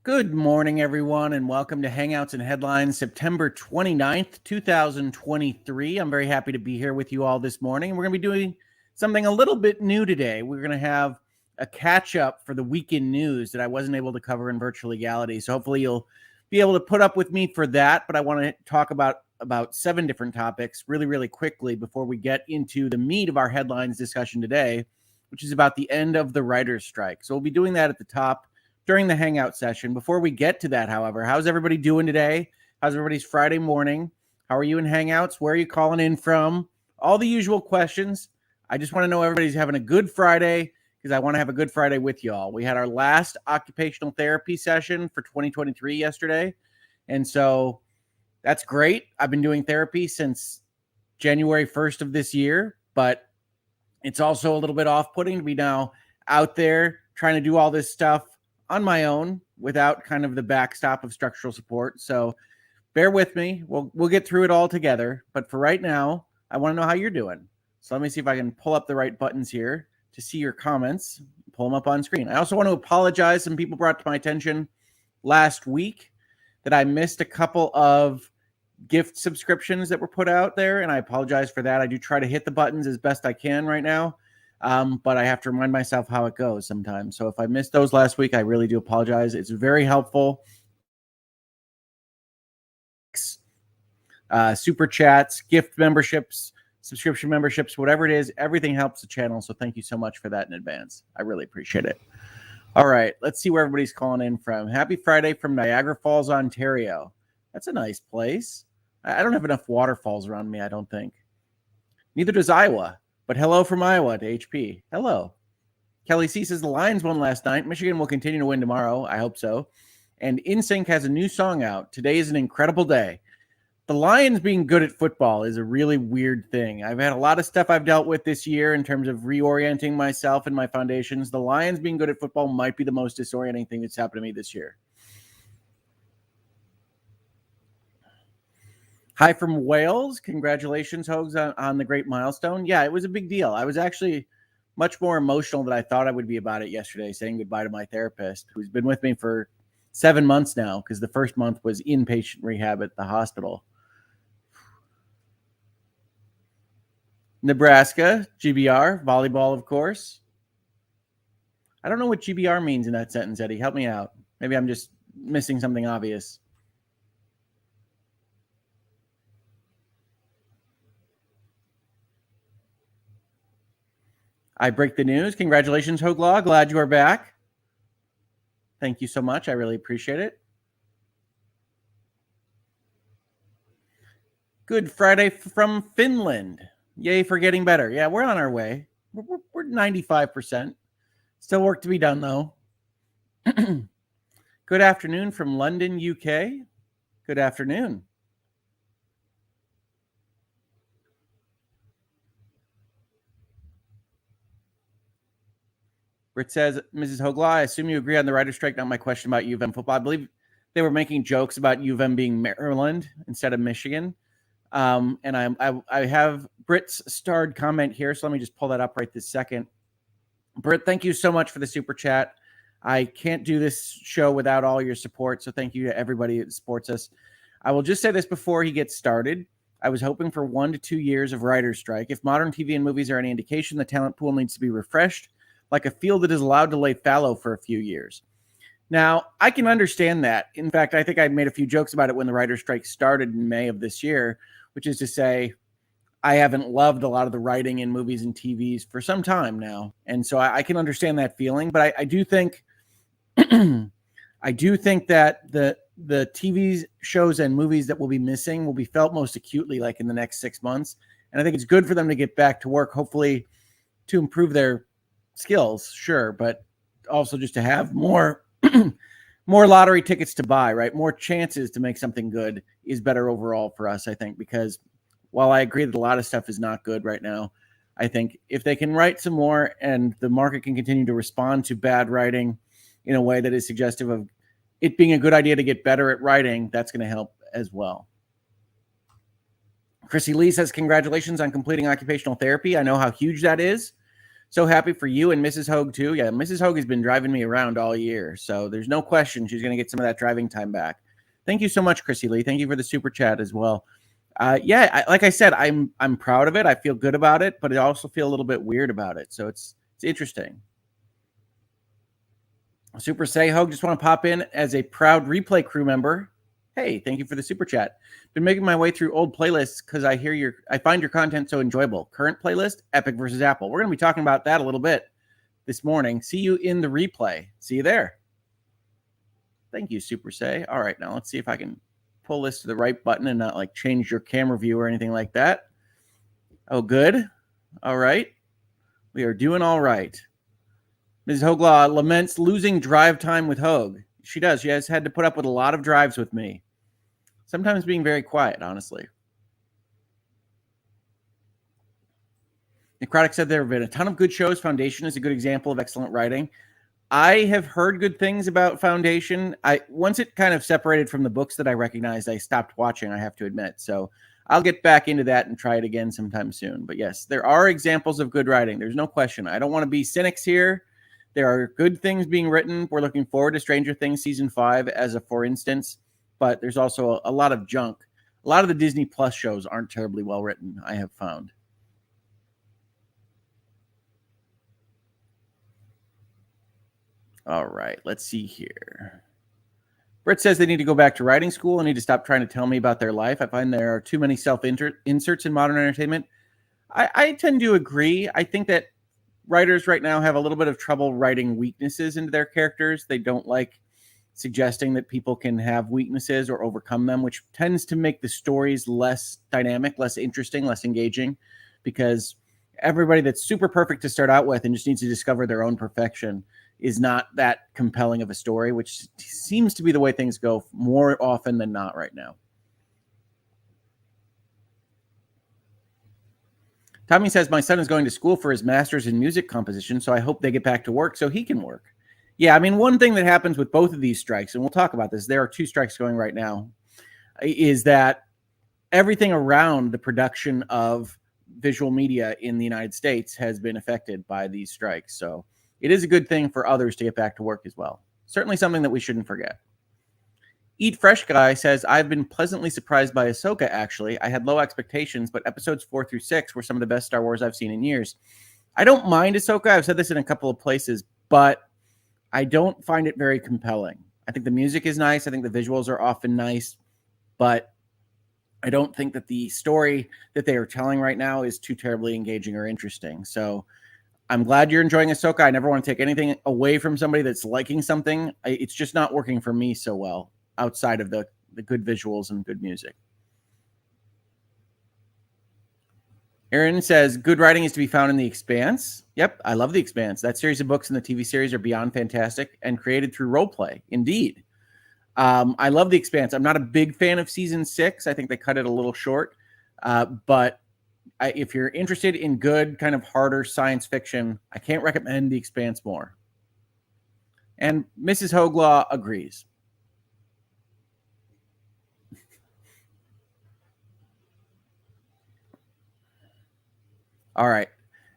Good morning, everyone, and welcome to Hangouts and Headlines, September 29th, 2023. I'm very happy to be here with you all this morning. We're going to be doing something a little bit new today. We're going to have a catch-up for the weekend news that I wasn't able to cover in Virtual Legality. So hopefully you'll be able to put up with me for that. But I want to talk about 7 different topics really quickly before we get into the meat of our headlines discussion today, which is about the end of the writer's strike. So we'll be doing that at the top during the Hangout session. Before we get to that, however, how's everybody doing today? How's everybody's Friday morning? How are you in Hangouts? Where are you calling in from? All the usual questions. I just want to know everybody's having a good Friday because I want to have a good Friday with y'all. We had our last occupational therapy session for 2023 yesterday, and so that's great. I've been doing therapy since January 1st of this year, but it's also a little bit off-putting to be now out there trying to do all this stuff on my own without kind of the backstop of structural support. So bear with me. We'll get through it all together. But for right now, I want to know how you're doing. So let me see if I can pull up the right buttons here to see your comments, pull them up on screen. I also want to apologize. Some people brought to my attention last week that I missed a couple of gift subscriptions that were put out there, and I apologize for that. I do try to hit the buttons as best I can right now. But I have to remind myself how it goes sometimes. So if I missed those last week, I really do apologize. It's very helpful. Super chats, gift memberships, subscription memberships, whatever it is, everything helps the channel. So thank you so much for that in advance. I really appreciate it. All right, let's see where everybody's calling in from. Happy Friday from Niagara Falls, Ontario. That's a nice place. I don't have enough waterfalls around me, I don't think. Neither does Iowa. But hello from Iowa to HP. Hello. Kelly C says the Lions won last night. Michigan will continue to win tomorrow. I hope so. And InSync has a new song out. Today is an incredible day. The Lions being good at football is a really weird thing. I've had a lot of stuff I've dealt with this year in terms of reorienting myself and my foundations. The Lions being good at football might be the most disorienting thing that's happened to me this year. Hi from Wales. Congratulations, Hoeg, on the great milestone. Yeah, it was a big deal. I was actually much more emotional than I thought I would be about it yesterday, saying goodbye to my therapist, who's been with me for 7 months now, because the first month was inpatient rehab at the hospital. Nebraska, GBR, volleyball, of course. I don't know what GBR means in that sentence, Eddie. Help me out. Maybe I'm just missing something obvious. I break the news. Congratulations, Hoeg Law. Glad you are back. Thank you so much. I really appreciate it. Good Friday from Finland. Yay for getting better. Yeah, we're on our way. We're 95%. Still work to be done, though. Good afternoon from London, UK. Good afternoon. Britt says, Mrs. Hoeg Law, I assume you agree on the writer's strike, not my question about U of M football. I believe they were making jokes about U of M being Maryland instead of Michigan. And I have Britt's starred comment here, so let me just pull that up right this second. Britt, thank you so much for the super chat. I can't do this show without all your support, so thank you to everybody that supports us. I will just say this before he gets started. I was hoping for 1 to 2 years of writer's strike. If modern TV and movies are any indication, the talent pool needs to be refreshed, like a field that is allowed to lay fallow for a few years. Now, I can understand that. In fact, I think I made a few jokes about it when the writer's strike started in May of this year, which is to say, I haven't loved a lot of the writing in movies and TVs for some time now. And so I can understand that feeling, but I do think I do think that the TV shows and movies that will be missing will be felt most acutely like in the next 6 months. And I think it's good for them to get back to work, hopefully to improve their skills, sure, but also just to have more more lottery tickets to buy, right? More chances to make something good is better overall for us, I think, because while I agree that a lot of stuff is not good right now, I think if they can write some more and the market can continue to respond to bad writing in a way that is suggestive of it being a good idea to get better at writing, that's going to help as well. Chrissy Lee says, congratulations on completing occupational therapy. I know how huge that is. So happy for you and Mrs. Hoeg too. Yeah, Mrs. Hoeg has been driving me around all year, so there's no question she's going to get some of that driving time back. Thank you so much, Chrissy Lee. Thank you for the super chat as well. Like I said, I'm proud of it. I feel good about it, but I also feel a little bit weird about it. So it's interesting. Super Say Hoeg, just want to pop in as a proud replay crew member. Hey, thank you for the super chat. Been making my way through old playlists because I find your content so enjoyable. Current playlist, Epic versus Apple. We're going to be talking about that a little bit this morning. See you in the replay. See you there. Thank you, Super Say. All right, now let's see if I can pull this to the right button and not like change your camera view or anything like that. Oh, good. All right. We are doing all right. Ms. Hoeg Law laments losing drive time with Hoeg. She does. She has had to put up with a lot of drives with me. Sometimes being very quiet, honestly. Necrotic said there have been a ton of good shows. Foundation is a good example of excellent writing. I have heard good things about Foundation. Once it kind of separated from the books that I recognized, I stopped watching, I have to admit. So I'll get back into that and try it again sometime soon. But yes, there are examples of good writing. There's no question. I don't want to be cynics here. There are good things being written. We're looking forward to Stranger Things Season 5 as a for instance. But there's also a lot of junk. A lot of the Disney Plus shows aren't terribly well written, I have found. All right, let's see here. Britt says they need to go back to writing school and need to stop trying to tell me about their life. I find there are too many self-inserts in modern entertainment. I tend to agree. I think that writers right now have a little bit of trouble writing weaknesses into their characters. They don't like suggesting that people can have weaknesses or overcome them, which tends to make the stories less dynamic, less interesting, less engaging, because everybody that's super perfect to start out with and just needs to discover their own perfection is not that compelling of a story, which seems to be the way things go more often than not right now. Tommy says, my son is going to school for his master's in music composition, so I hope they get back to work so he can work. Yeah, I mean, one thing that happens with both of these strikes, and we'll talk about this, there are two strikes going right now, is that everything around the production of visual media in the United States has been affected by these strikes. So it is a good thing for others to get back to work as well. Certainly something that we shouldn't forget. Eat Fresh Guy says, I've been pleasantly surprised by Ahsoka, actually. I had low expectations, but episodes 4 through 6 were some of the best Star Wars I've seen in years. I don't mind Ahsoka. I've said this in a couple of places, but I don't find it very compelling. I think the music is nice. I think the visuals are often nice, but I don't think that the story that they are telling right now is too terribly engaging or interesting. So I'm glad you're enjoying Ahsoka. I never want to take anything away from somebody that's liking something. It's just not working for me so well outside of the good visuals and good music. Aaron says, good writing is to be found in The Expanse. Yep, I love The Expanse. That series of books and the TV series are beyond fantastic and created through role play. Indeed. I love The Expanse. I'm not a big fan of season 6. I think they cut it a little short. But if you're interested in good, kind of harder science fiction, I can't recommend The Expanse more. And Mrs. Hoeg Law agrees. All right.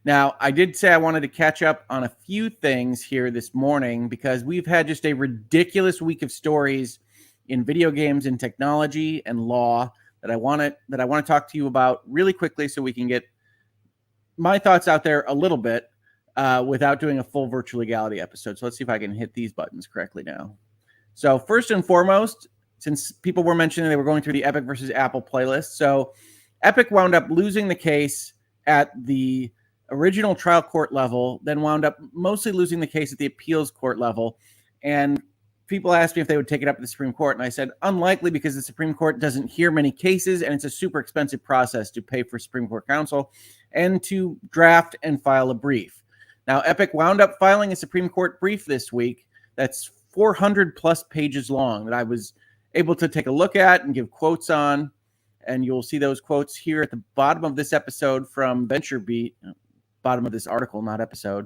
Now, I did say I wanted to catch up on a few things here this morning because we've had just a ridiculous week of stories in video games and technology and law that I want to talk to you about really quickly so we can get my thoughts out there a little bit without doing a full virtual legality episode. So let's see if I can hit these buttons correctly now. So first and foremost, since people were mentioning they were going through the Epic versus Apple playlist, so Epic wound up losing the case at the original trial court level, then wound up mostly losing the case at the appeals court level. And people asked me if they would take it up to the Supreme Court. And I said, unlikely, because the Supreme Court doesn't hear many cases, and it's a super expensive process to pay for Supreme Court counsel and to draft and file a brief. Now, Epic wound up filing a Supreme Court brief this week that's 400 plus pages long that I was able to take a look at and give quotes on. And you'll see those quotes here at the bottom of this episode from VentureBeat, bottom of this article, not episode,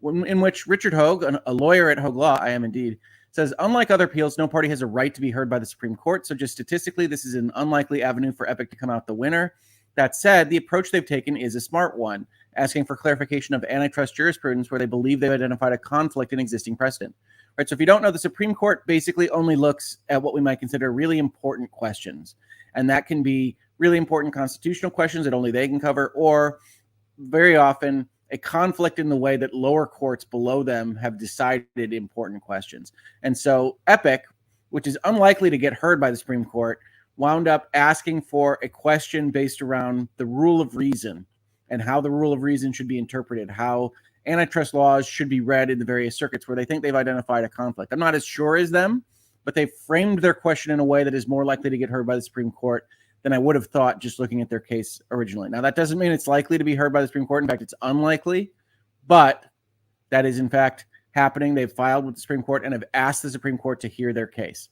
in which Richard Hoeg, a lawyer at Hoeg Law, I am indeed, says, unlike other appeals, no party has a right to be heard by the Supreme Court. So just statistically, this is an unlikely avenue for Epic to come out the winner. That said, the approach they've taken is a smart one. asking for clarification of antitrust jurisprudence where they believe they've identified a conflict in existing precedent. Right, so if you don't know, the Supreme Court basically only looks at what we might consider really important questions. And that can be really important constitutional questions that only they can cover, or very often a conflict in the way that lower courts below them have decided important questions. And so Epic, which is unlikely to get heard by the Supreme Court, wound up asking for a question based around the rule of reason and how the rule of reason should be interpreted, how antitrust laws should be read in the various circuits where they think they've identified a conflict. I'm not as sure as them, but they framed their question in a way that is more likely to get heard by the Supreme Court than I would have thought just looking at their case originally. Now, that doesn't mean it's likely to be heard by the Supreme Court. In fact, it's unlikely, but that is in fact happening. They've filed with the Supreme Court and have asked the Supreme Court to hear their case.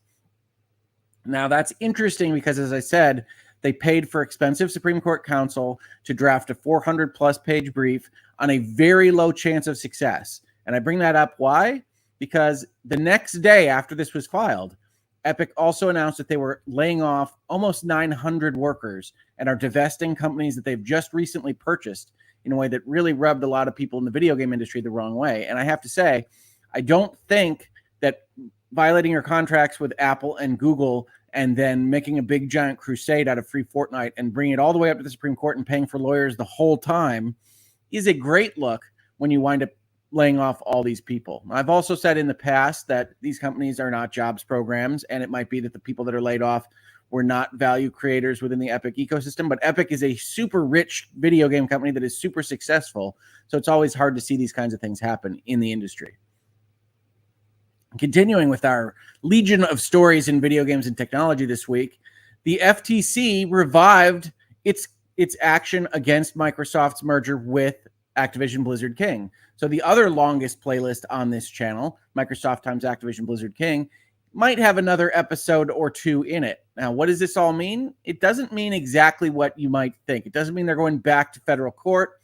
Now, that's interesting because, as I said, they paid for expensive Supreme Court counsel to draft a 400-plus page brief on a very low chance of success. And I bring that up. Why? Because the next day after this was filed, Epic also announced that they were laying off almost 900 workers and are divesting companies that they've just recently purchased in a way that really rubbed a lot of people in the video game industry the wrong way. And I have to say, I don't think that violating your contracts with Apple and Google and then making a big giant crusade out of free Fortnite and bringing it all the way up to the Supreme Court and paying for lawyers the whole time is a great look when you wind up laying off all these people. I've also said in the past that these companies are not jobs programs, and it might be that the people that are laid off were not value creators within the Epic ecosystem, but Epic is a super rich video game company that is super successful, so it's always hard to see these kinds of things happen in the industry. Continuing with our legion of stories in video games and technology this week, the FTC revived its action against Microsoft's merger with Activision Blizzard King. So the other longest playlist on this channel, Microsoft times Activision Blizzard King, might have another episode or two in it. Now, what does this all mean? It doesn't mean exactly what you might think. It doesn't mean they're going back to federal court.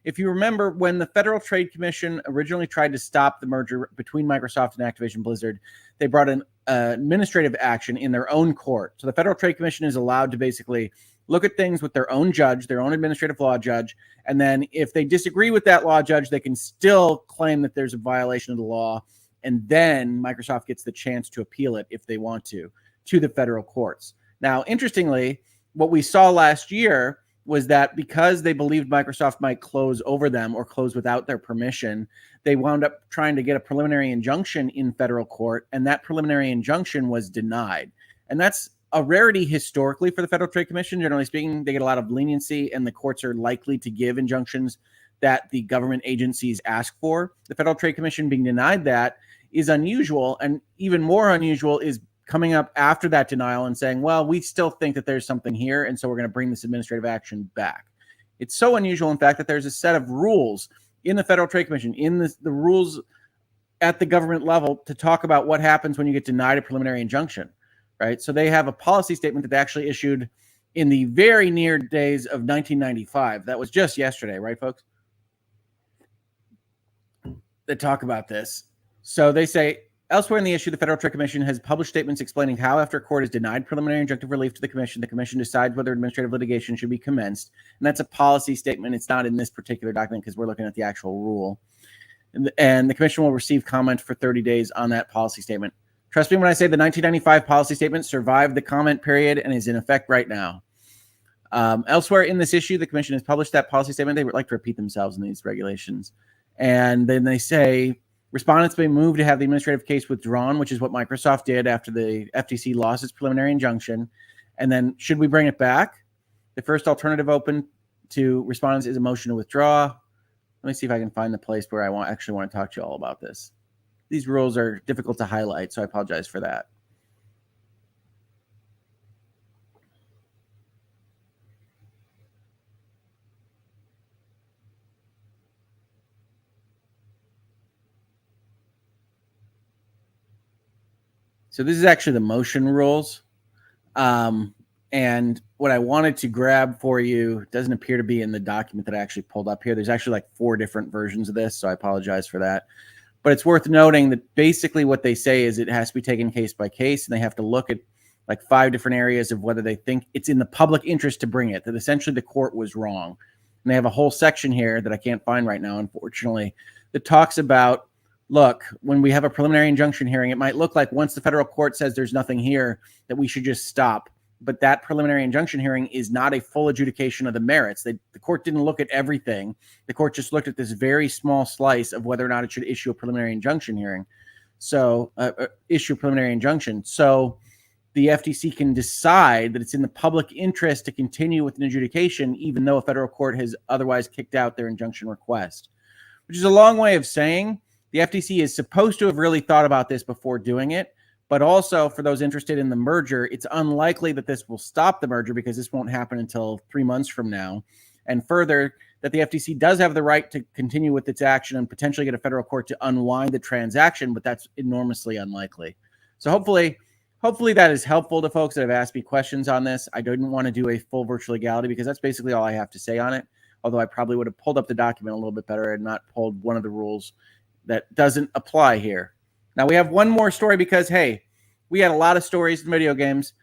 If you remember, when the Federal Trade Commission originally tried to stop the merger between Microsoft and Activision Blizzard, they brought an administrative action in their own court. So the Federal Trade Commission is allowed to basically look at things with their own judge, their own administrative law judge, and then if they disagree with that law judge, they can still claim that there's a violation of the law, and then Microsoft gets the chance to appeal it if they want to the federal courts. Now, interestingly, what we saw last year was that because they believed Microsoft might close over them or close without their permission, they wound up trying to get a preliminary injunction in federal court, and that preliminary injunction was denied. And that's a rarity historically for the Federal Trade Commission. Generally speaking, they get a lot of leniency, and the courts are likely to give injunctions that the government agencies ask for. The Federal Trade Commission being denied that is unusual, and even more unusual is coming up after that denial and saying, well, we still think that there's something here, and so we're going to bring this administrative action back. It's so unusual, in fact, that there's a set of rules in the Federal Trade Commission, in the rules at the government level, to talk about what happens when you get denied a preliminary injunction, right? So they have a policy statement that they actually issued in the very near days of 1995. That was just yesterday, right, folks? That talk about this. So they say, elsewhere in the issue, the Federal Trade Commission has published statements explaining how, after a court has denied preliminary injunctive relief to the commission decides whether administrative litigation should be commenced. And that's a policy statement. It's not in this particular document because we're looking at the actual rule. And the commission will receive comment for 30 days on that policy statement. Trust me when I say the 1995 policy statement survived the comment period and is in effect right now. Elsewhere in this issue, the commission has published that policy statement. They would like to repeat themselves in these regulations. And then they say, respondents may move to have the administrative case withdrawn, which is what Microsoft did after the FTC lost its preliminary injunction. And then, should we bring it back? The first alternative open to respondents is a motion to withdraw. Let me see if I can find the place where I actually want to talk to you all about this. These rules are difficult to highlight, so I apologize for that. So this is actually the motion rules. And what I wanted to grab for you doesn't appear to be in the document that I actually pulled up here. There's actually like 4 different versions of this, so I apologize for that. But it's worth noting that basically what they say is it has to be taken case by case, and they have to look at like 5 different areas of whether they think it's in the public interest to bring it, that essentially the court was wrong. And they have a whole section here that I can't find right now, unfortunately, that talks about, look, when we have a preliminary injunction hearing, it might look like once the federal court says there's nothing here that we should just stop. But that preliminary injunction hearing is not a full adjudication of the merits. The court didn't look at everything. The court just looked at this very small slice of whether or not it should issue a preliminary injunction hearing. So issue a preliminary injunction. So the FTC can decide that it's in the public interest to continue with an adjudication, even though a federal court has otherwise kicked out their injunction request, which is a long way of saying the FTC is supposed to have really thought about this before doing it. But also, for those interested in the merger, it's unlikely that this will stop the merger because this won't happen until 3 months from now. And further, that the FTC does have the right to continue with its action and potentially get a federal court to unwind the transaction, but that's enormously unlikely. So hopefully that is helpful to folks that have asked me questions on this. I didn't want to do a full virtual legality because that's basically all I have to say on it, although I probably would have pulled up the document a little bit better and not pulled one of the rules that doesn't apply here. Now we have one more story because, hey, we had a lot of stories in video games.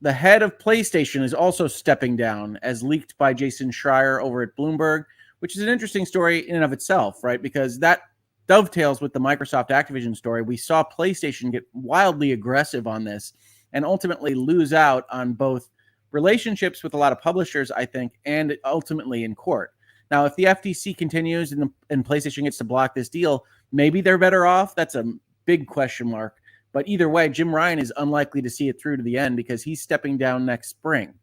The head of PlayStation is also stepping down, as leaked by Jason Schreier over at Bloomberg, which is an interesting story in and of itself, right? Because that dovetails with the Microsoft Activision story. We saw PlayStation get wildly aggressive on this and ultimately lose out on both relationships with a lot of publishers, I think, and ultimately in court. Now, if the FTC continues and PlayStation gets to block this deal, maybe they're better off. That's a big question mark. But either way, Jim Ryan is unlikely to see it through to the end because he's stepping down next spring.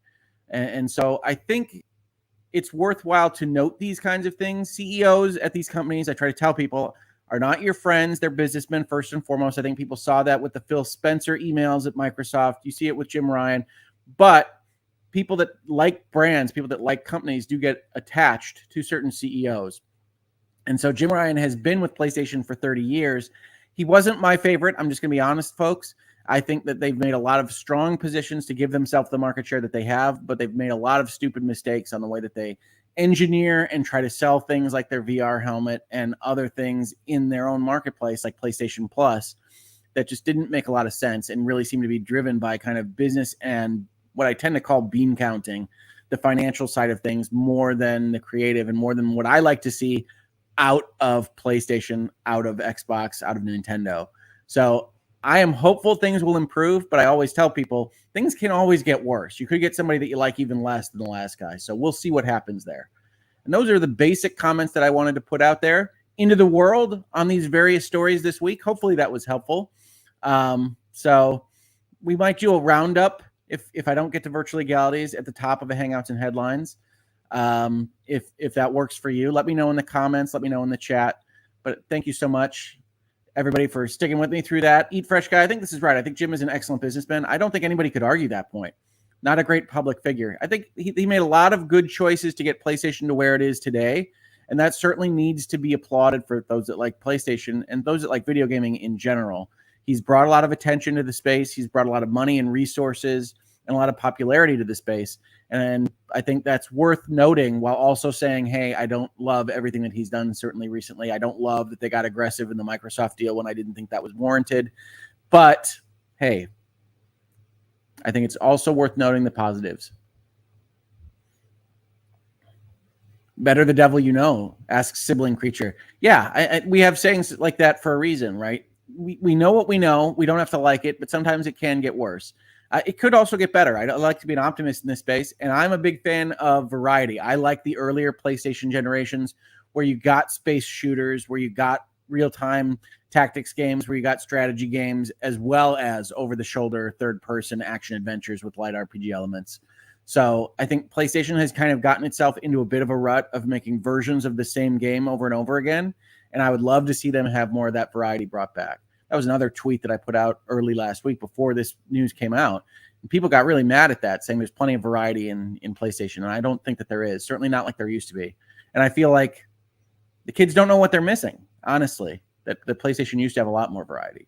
And so I think it's worthwhile to note these kinds of things. CEOs at these companies, I try to tell people, are not your friends. They're businessmen first and foremost. I think people saw that with the Phil Spencer emails at Microsoft. You see it with Jim Ryan. But people that like brands, people that like companies do get attached to certain CEOs. And so Jim Ryan has been with PlayStation for 30 years. He wasn't my favorite. I'm just going to be honest, folks. I think that they've made a lot of strong positions to give themselves the market share that they have, but they've made a lot of stupid mistakes on the way that they engineer and try to sell things like their VR helmet and other things in their own marketplace, like PlayStation Plus, that just didn't make a lot of sense and really seem to be driven by kind of business and what I tend to call bean counting, the financial side of things, more than the creative and more than what I like to see out of PlayStation, out of Xbox, out of Nintendo. So I am hopeful things will improve, but I always tell people things can always get worse. You could get somebody that you like even less than the last guy. So we'll see what happens there. And those are the basic comments that I wanted to put out there into the world on these various stories this week. Hopefully that was helpful. So we might do a roundup if I don't get to virtual legalities at the top of the Hangouts and headlines. If that works for you, let me know in the comments, let me know in the chat. But thank you so much, everybody, for sticking with me through that. Eat Fresh Guy, I think this is right. I think Jim is an excellent businessman. I don't think anybody could argue that point. Not a great public figure. I think he made a lot of good choices to get PlayStation to where it is today. And that certainly needs to be applauded for those that like PlayStation and those that like video gaming in general. He's brought a lot of attention to the space. He's brought a lot of money and resources and a lot of popularity to the space. And I think that's worth noting while also saying, hey, I don't love everything that he's done, certainly recently. I don't love that they got aggressive in the Microsoft deal when I didn't think that was warranted. But, hey, I think it's also worth noting the positives. Better the devil you know, asks Sibling Creature. Yeah, we have sayings like that for a reason, right? We know what we know. We don't have to like it, but sometimes it can get worse. It could also get better. I like to be an optimist in this space, and I'm a big fan of variety. I like the earlier PlayStation generations where you got space shooters, where you got real-time tactics games, where you got strategy games, as well as over-the-shoulder third-person action adventures with light RPG elements. So I think PlayStation has kind of gotten itself into a bit of a rut of making versions of the same game over and over again, and I would love to see them have more of that variety brought back. That was another tweet that I put out early last week before this news came out. And people got really mad at that, saying there's plenty of variety in PlayStation. And I don't think that there is. Certainly not like there used to be. And I feel like the kids don't know what they're missing, honestly. That the PlayStation used to have a lot more variety.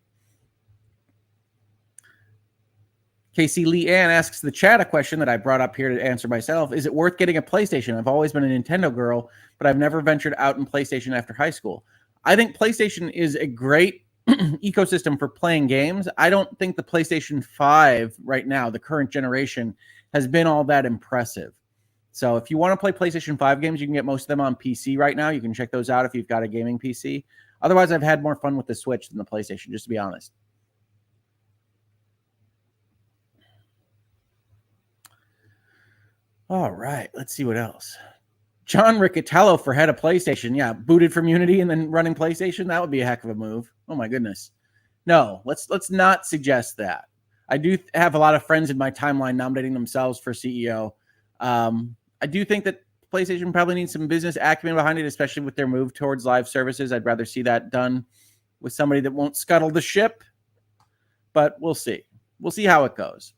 Casey Lee Ann asks the chat a question that I brought up here to answer myself. Is it worth getting a PlayStation? I've always been a Nintendo girl, but I've never ventured out in PlayStation after high school. I think PlayStation is a great ecosystem for playing games. I don't think the PlayStation 5 right now, the current generation, has been all that impressive. So if you want to play PlayStation 5 games, you can get most of them on PC right now. You can check those out if you've got a gaming PC. Otherwise, I've had more fun with the Switch than the PlayStation, just to be honest. All right, let's see what else. John Riccatello for head of PlayStation. Yeah, booted from Unity and then running PlayStation. That would be a heck of a move. Oh my goodness. No, let's not suggest that. I do have a lot of friends in my timeline nominating themselves for CEO. I do think that PlayStation probably needs some business acumen behind it, especially with their move towards live services. I'd rather see that done with somebody that won't scuttle the ship, but we'll see. We'll see how it goes.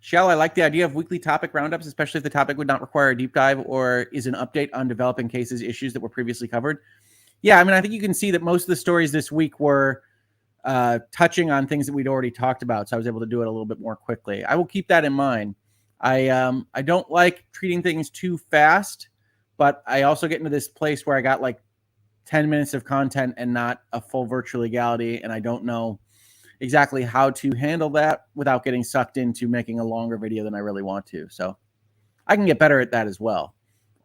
Shell, I like the idea of weekly topic roundups, especially if the topic would not require a deep dive or is an update on developing cases, issues that were previously covered. Yeah, I mean, I think you can see that most of the stories this week were touching on things that we'd already talked about, so I was able to do it a little bit more quickly. I will keep that in mind. I don't like treating things too fast, but I also get into this place where I got like 10 minutes of content and not a full virtual legality, and I don't know exactly how to handle that without getting sucked into making a longer video than I really want to. So I can get better at that as well.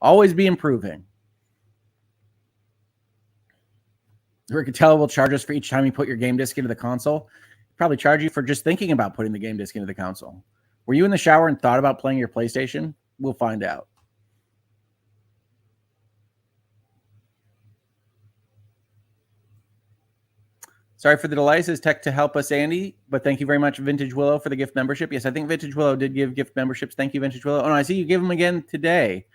Always be improving. Riccatello will charge us for each time you put your game disc into the console. Probably charge you for just thinking about putting the game disc into the console. Were you in the shower and thought about playing your PlayStation? We'll find out. Sorry for the delay, says Tech to help us, Andy, but thank you very much, Vintage Willow, for the gift membership. Yes, I think Vintage Willow did give gift memberships. Thank you, Vintage Willow. Oh, no, I see you give them again today.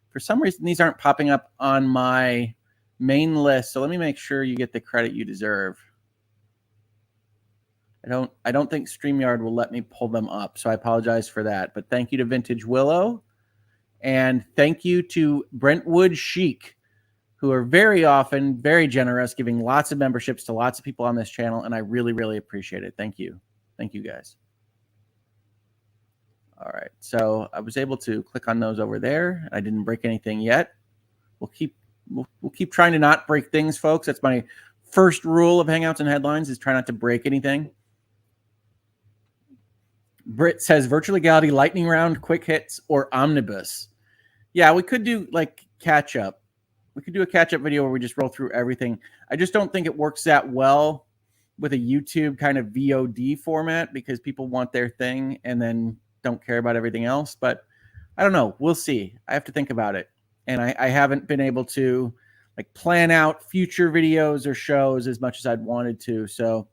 For some reason, these aren't popping up on my main list, so let me make sure you get the credit you deserve. I don't think StreamYard will let me pull them up, so I apologize for that. But thank you to Vintage Willow, and thank you to Brentwood Chic, who are very often very generous, giving lots of memberships to lots of people on this channel, and I really, really appreciate it. Thank you. Thank you, guys. All right, so I was able to click on those over there. I didn't break anything yet. We'll keep trying to not break things, folks. That's my first rule of Hangouts and Headlines, is try not to break anything. Britt says virtual legality, lightning round, quick hits, or omnibus. Yeah, we could do like catch up. We could do a catch up video where we just roll through everything. I just don't think it works that well with a YouTube kind of VOD format because people want their thing and then don't care about everything else. But I don't know. We'll see. I have to think about it. And I haven't been able to like plan out future videos or shows as much as I'd wanted to. So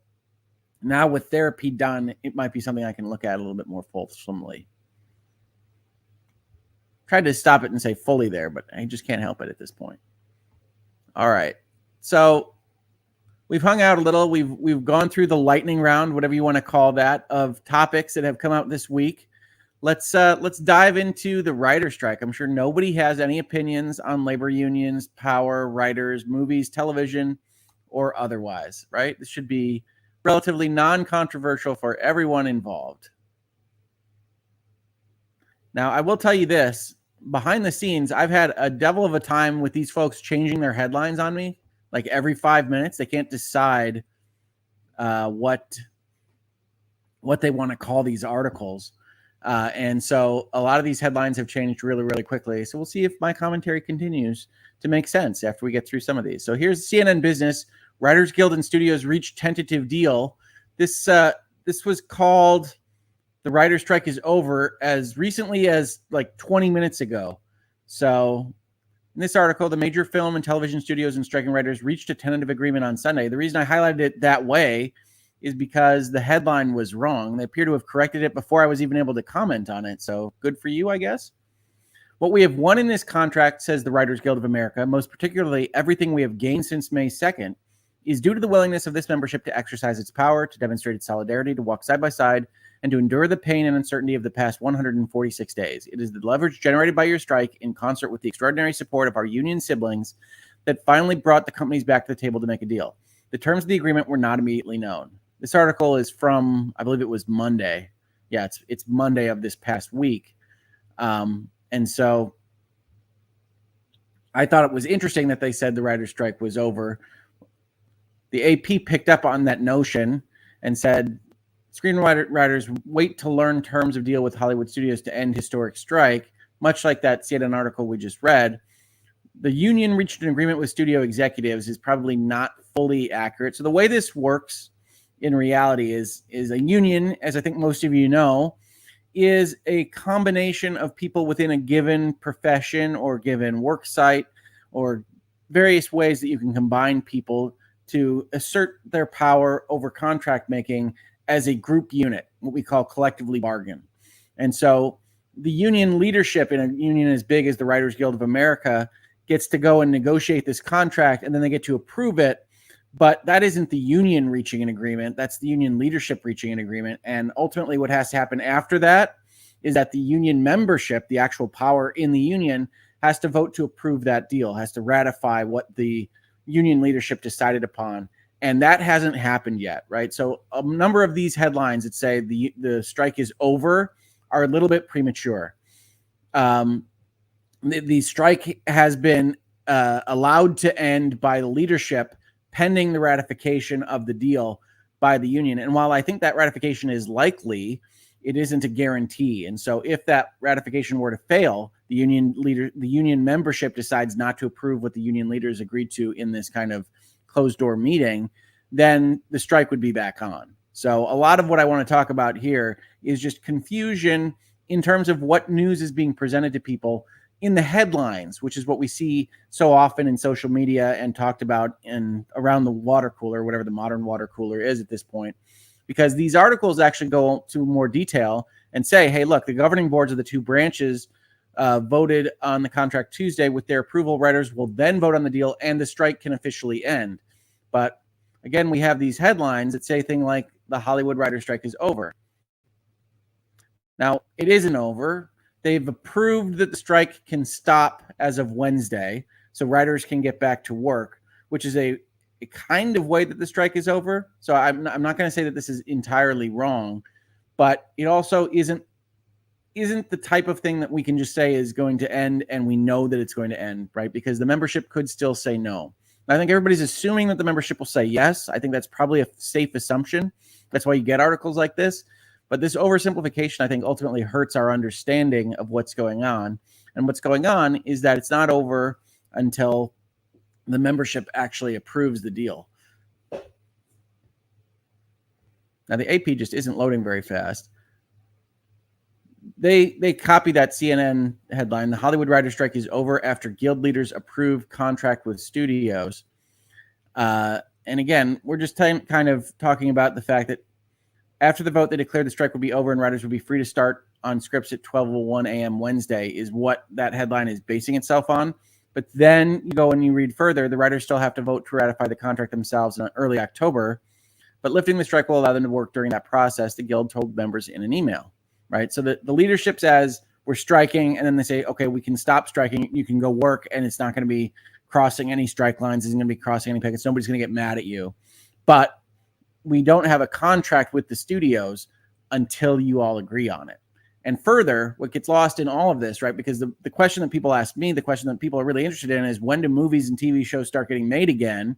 now with therapy done, it might be something I can look at a little bit more fulsomely. Tried to stop it and say fully there, but I just can't help it at this point. All right. So we've hung out a little. We've gone through the lightning round, whatever you want to call that, of topics that have come out this week. Let's dive into the writer strike. I'm sure nobody has any opinions on labor unions, power, writers, movies, television, or otherwise, right? This should be relatively non-controversial for everyone involved. Now, I will tell you this. Behind the scenes, I've had a devil of a time with these folks changing their headlines on me. Like every 5 minutes, they can't decide what they want to call these articles. And so a lot of these headlines have changed really, really quickly. So we'll see if my commentary continues to make sense after we get through some of these. So here's CNN Business. Writers Guild and Studios reach tentative deal. This was called "The Writer Strike is Over" as recently as like 20 minutes ago. So in this article, the major film and television studios and striking writers reached a tentative agreement on Sunday. The reason I highlighted it that way is because the headline was wrong. They appear to have corrected it before I was even able to comment on it. So good for you, I guess. What we have won in this contract, says the Writers Guild of America, most particularly everything we have gained since May 2nd, is due to the willingness of this membership to exercise its power, to demonstrate its solidarity, to walk side by side, and to endure the pain and uncertainty of the past 146 days. It is the leverage generated by your strike in concert with the extraordinary support of our union siblings that finally brought the companies back to the table to make a deal. The terms of the agreement were not immediately known. This article is from, I believe it was Monday. Yeah, it's Monday of this past week. And so I thought it was interesting that they said the writer's strike was over. The AP picked up on that notion and said, Screenwriters wait to learn terms of deal with Hollywood studios to end historic strike, much like that CNN article we just read. The union reached an agreement with studio executives is probably not fully accurate. So the way this works in reality is a union, as I think most of you know, is a combination of people within a given profession or given work site or various ways that you can combine people to assert their power over contract making as a group unit, what we call collectively bargain. And so the union leadership in a union as big as the Writers Guild of America gets to go and negotiate this contract, and then they get to approve it. But that isn't the union reaching an agreement. That's the union leadership reaching an agreement. And ultimately what has to happen after that is that the union membership, the actual power in the union, has to vote to approve that deal, has to ratify what the union leadership decided upon. And that hasn't happened yet, right? So a number of these headlines that say the strike is over are a little bit premature. The strike has been allowed to end by the leadership pending the ratification of the deal by the union. And while I think that ratification is likely, it isn't a guarantee. And so if that ratification were to fail, the union membership decides not to approve what the union leaders agreed to in this kind of closed door meeting, then the strike would be back on. So a lot of what I want to talk about here is just confusion in terms of what news is being presented to people in the headlines, which is what we see so often in social media and talked about in around the water cooler, whatever the modern water cooler is at this point, because these articles actually go to more detail and say, hey, look, the governing boards of the two branches voted on the contract Tuesday. With their approval, writers will then vote on the deal and the strike can officially end. But again, we have these headlines that say things like the Hollywood writer strike is over. Now, it isn't over. They've approved that the strike can stop as of Wednesday, so writers can get back to work, which is a kind of way that the strike is over. So I'm not going to say that this is entirely wrong, but it also isn't the type of thing that we can just say is going to end and we know that it's going to end, right? Because the membership could still say no. I think everybody's assuming that the membership will say yes. I think that's probably a safe assumption. That's why you get articles like this. But this oversimplification, I think, ultimately hurts our understanding of what's going on. And what's going on is that it's not over until the membership actually approves the deal. Now, the AP just isn't loading very fast. They copy that CNN headline. The Hollywood writer strike is over after guild leaders approve contract with studios. And again, we're just kind of talking about the fact that after the vote, they declared the strike would be over and writers would be free to start on scripts at 12:01 a.m. Wednesday is what that headline is basing itself on. But then you go and you read further, the writers still have to vote to ratify the contract themselves in early October. But lifting the strike will allow them to work during that process, the guild told members in an email, right? So the leadership says we're striking, and then they say, okay, we can stop striking. You can go work, and it's not going to be crossing any strike lines. Isn't going to be crossing any pickets. Nobody's going to get mad at you. But we don't have a contract with the studios until you all agree on it. And further, what gets lost in all of this, right? Because the question that people ask me, the question that people are really interested in is when do movies and TV shows start getting made again?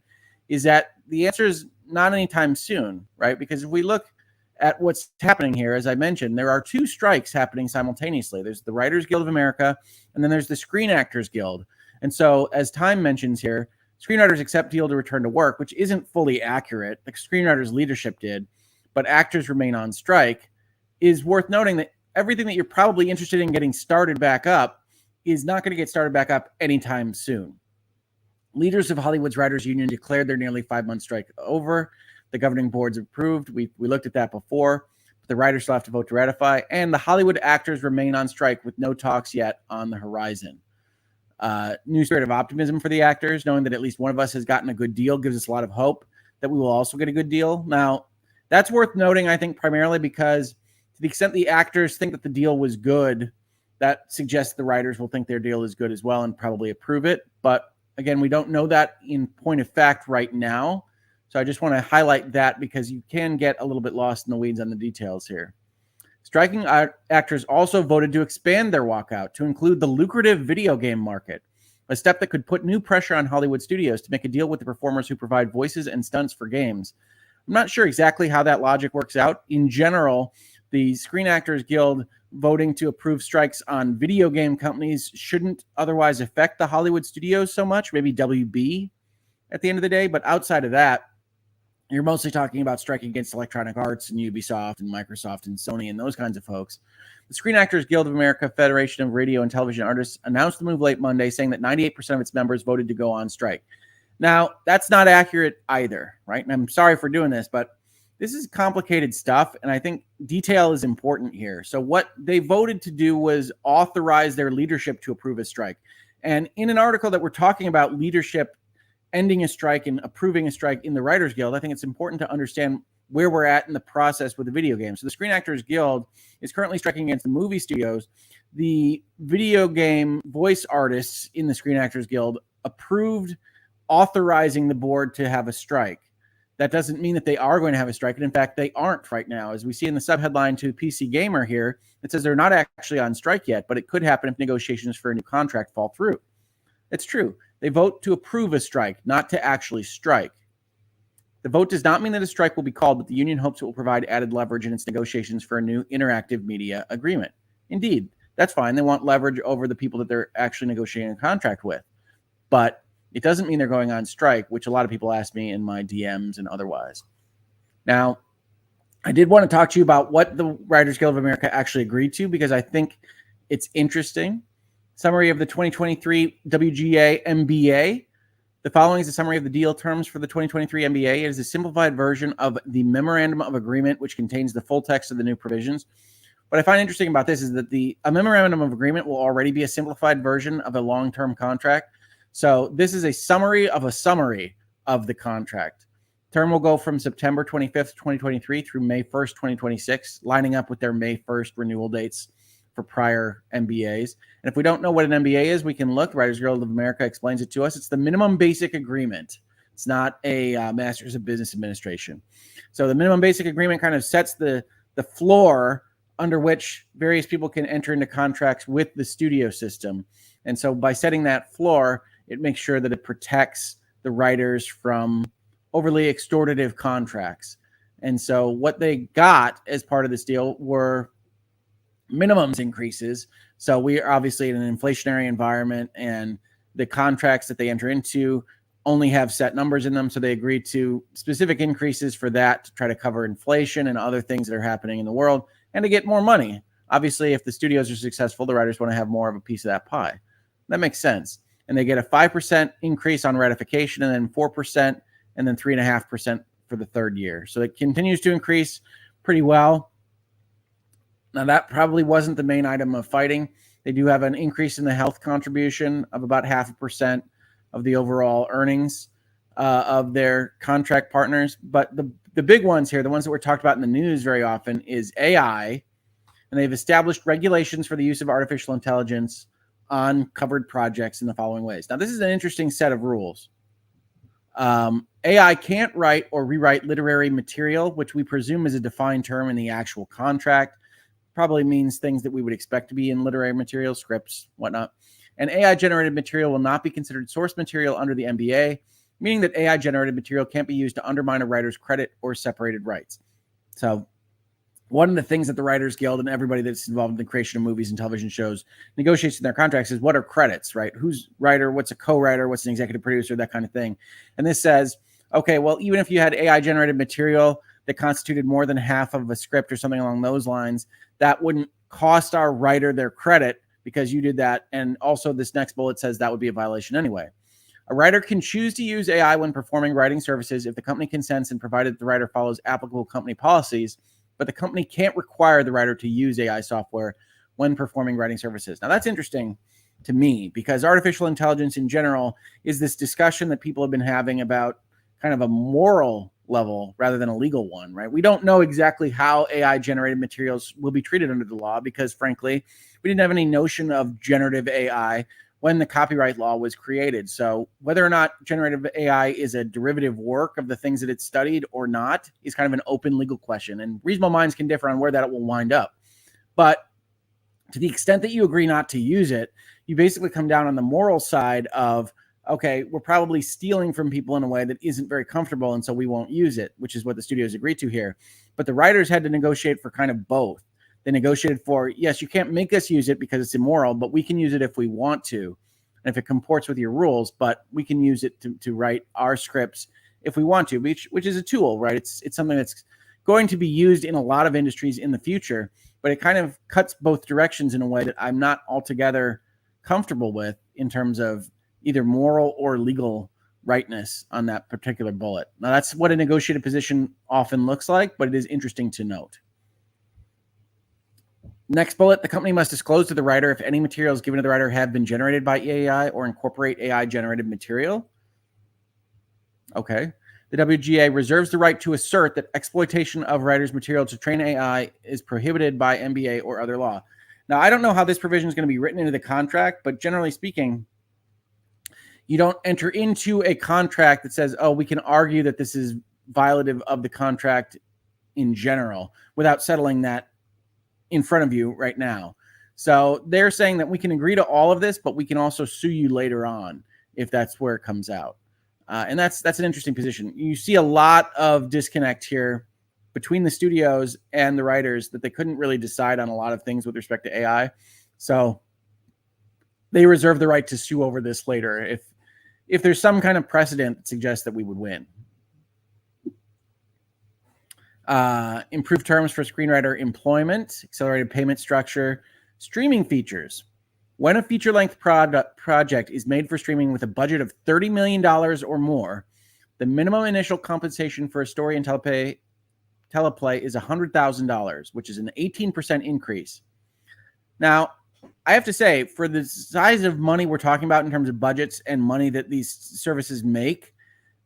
Is that the answer is not anytime soon, right? Because if we look at what's happening here, as I mentioned, there are two strikes happening simultaneously. There's the Writers Guild of America, and then there's the Screen Actors Guild. And so as Time mentions here, screenwriters accept deal to return to work, which isn't fully accurate. The screenwriters leadership did, but actors remain on strike. Is worth noting that everything that you're probably interested in getting started back up is not going to get started back up anytime soon. Leaders of Hollywood's Writers Union declared their nearly 5-month strike over. The governing boards approved. We looked at that before. But the writers still have to vote to ratify. And the Hollywood actors remain on strike with no talks yet on the horizon. New spirit of optimism for the actors, knowing that at least one of us has gotten a good deal gives us a lot of hope that we will also get a good deal. Now, that's worth noting, I think, primarily because to the extent the actors think that the deal was good, that suggests the writers will think their deal is good as well and probably approve it. But again, we don't know that in point of fact right now. So I just want to highlight that because you can get a little bit lost in the weeds on the details here. Striking actors also voted to expand their walkout to include the lucrative video game market, a step that could put new pressure on Hollywood studios to make a deal with the performers who provide voices and stunts for games. I'm not sure exactly how that logic works out. In general, the Screen Actors Guild voting to approve strikes on video game companies shouldn't otherwise affect the Hollywood studios so much, maybe WB at the end of the day. But outside of that, you're mostly talking about striking against Electronic Arts and Ubisoft and Microsoft and Sony and those kinds of folks. The Screen Actors Guild of America, Federation of Radio and Television Artists, announced the move late Monday, saying that 98% of its members voted to go on strike. Now, that's not accurate either, right? And I'm sorry for doing this, but this is complicated stuff, and I think detail is important here. So what they voted to do was authorize their leadership to approve a strike. And in an article that we're talking about leadership ending a strike and approving a strike in the Writers Guild, I think it's important to understand where we're at in the process with the video game. So the Screen Actors Guild is currently striking against the movie studios. The video game voice artists in the Screen Actors Guild approved authorizing the board to have a strike. That doesn't mean that they are going to have a strike. And in fact, they aren't right now. As we see in the subheadline to PC Gamer here, it says they're not actually on strike yet, but it could happen if negotiations for a new contract fall through. It's true. They vote to approve a strike, not to actually strike. The vote does not mean that a strike will be called, but the union hopes it will provide added leverage in its negotiations for a new interactive media agreement. Indeed, that's fine. They want leverage over the people that they're actually negotiating a contract with. But it doesn't mean they're going on strike, which a lot of people ask me in my DMs and otherwise. Now, I did want to talk to you about what the Writers Guild of America actually agreed to, because I think it's interesting. Summary of the 2023 WGA MBA. The following is a summary of the deal terms for the 2023 MBA. It is a simplified version of the Memorandum of Agreement, which contains the full text of the new provisions. What I find interesting about this is that a Memorandum of Agreement will already be a simplified version of a long-term contract. So this is a summary of the contract. Term will go from September 25th, 2023 through May 1st, 2026, lining up with their May 1st renewal dates for prior MBAs. And if we don't know what an MBA is, we can look. Writers Guild of America explains it to us. It's the minimum basic agreement. It's not a Master's of Business Administration. So the minimum basic agreement kind of sets the floor under which various people can enter into contracts with the studio system. And so by setting that floor, it makes sure that it protects the writers from overly extortive contracts. And so what they got as part of this deal were minimums increases. So we are obviously in an inflationary environment, and the contracts that they enter into only have set numbers in them. So they agreed to specific increases for that to try to cover inflation and other things that are happening in the world and to get more money. Obviously, if the studios are successful, the writers want to have more of a piece of that pie. That makes sense. And they get a 5% increase on ratification, and then 4%, and then 3.5% for the third year. So it continues to increase pretty well. Now, that probably wasn't the main item of fighting. They do have an increase in the health contribution of about 0.5% of the overall earnings of their contract partners. But the big ones here, the ones that were talked about in the news very often, is AI. And they've established regulations for the use of artificial intelligence on covered projects in the following ways. Now, this is an interesting set of rules. AI can't write or rewrite literary material, which we presume is a defined term in the actual contract. Probably means things that we would expect to be in literary material, scripts, whatnot. And AI-generated material will not be considered source material under the MBA, meaning that AI-generated material can't be used to undermine a writer's credit or separated rights. So one of the things that the Writers Guild and everybody that's involved in the creation of movies and television shows negotiates in their contracts is what are credits, right? Who's writer, what's a co-writer, what's an executive producer, that kind of thing. And this says, okay, well, even if you had AI-generated material that constituted more than half of a script or something along those lines, that wouldn't cost our writer their credit because you did that. And also this next bullet says that would be a violation anyway. A writer can choose to use AI when performing writing services if the company consents and provided the writer follows applicable company policies, but the company can't require the writer to use AI software when performing writing services. Now, that's interesting to me because artificial intelligence in general is this discussion that people have been having about kind of a moral level rather than a legal one, right? We don't know exactly how AI-generated materials will be treated under the law because, frankly, we didn't have any notion of generative AI when the copyright law was created. So whether or not generative AI is a derivative work of the things that it studied or not is kind of an open legal question. And reasonable minds can differ on where that will wind up. But to the extent that you agree not to use it, you basically come down on the moral side of okay, we're probably stealing from people in a way that isn't very comfortable, and so we won't use it, which is what the studios agreed to here. But the writers had to negotiate for kind of both. They negotiated for, yes, you can't make us use it because it's immoral, but we can use it if we want to, and if it comports with your rules, but we can use it to write our scripts if we want to, which is a tool, right? It's something that's going to be used in a lot of industries in the future, but it kind of cuts both directions in a way that I'm not altogether comfortable with in terms of either moral or legal rightness on that particular bullet. Now, that's what a negotiated position often looks like, but it is interesting to note. Next bullet, the company must disclose to the writer if any materials given to the writer have been generated by AI or incorporate AI-generated material. Okay. The WGA reserves the right to assert that exploitation of writers' material to train AI is prohibited by NBA or other law. Now, I don't know how this provision is going to be written into the contract, but generally speaking, you don't enter into a contract that says, oh, we can argue that this is violative of the contract in general without settling that in front of you right now. So they're saying that we can agree to all of this, but we can also sue you later on if that's where it comes out. And that's an interesting position. You see a lot of disconnect here between the studios and the writers that they couldn't really decide on a lot of things with respect to AI. So they reserve the right to sue over this later if there's some kind of precedent that suggests that we would win. Improved terms for screenwriter employment, accelerated payment structure, streaming features. When a feature-length project is made for streaming with a budget of $30 million or more, the minimum initial compensation for a story and teleplay is $100,000, which is an 18% increase. Now, I have to say, for the size of money we're talking about in terms of budgets and money that these services make,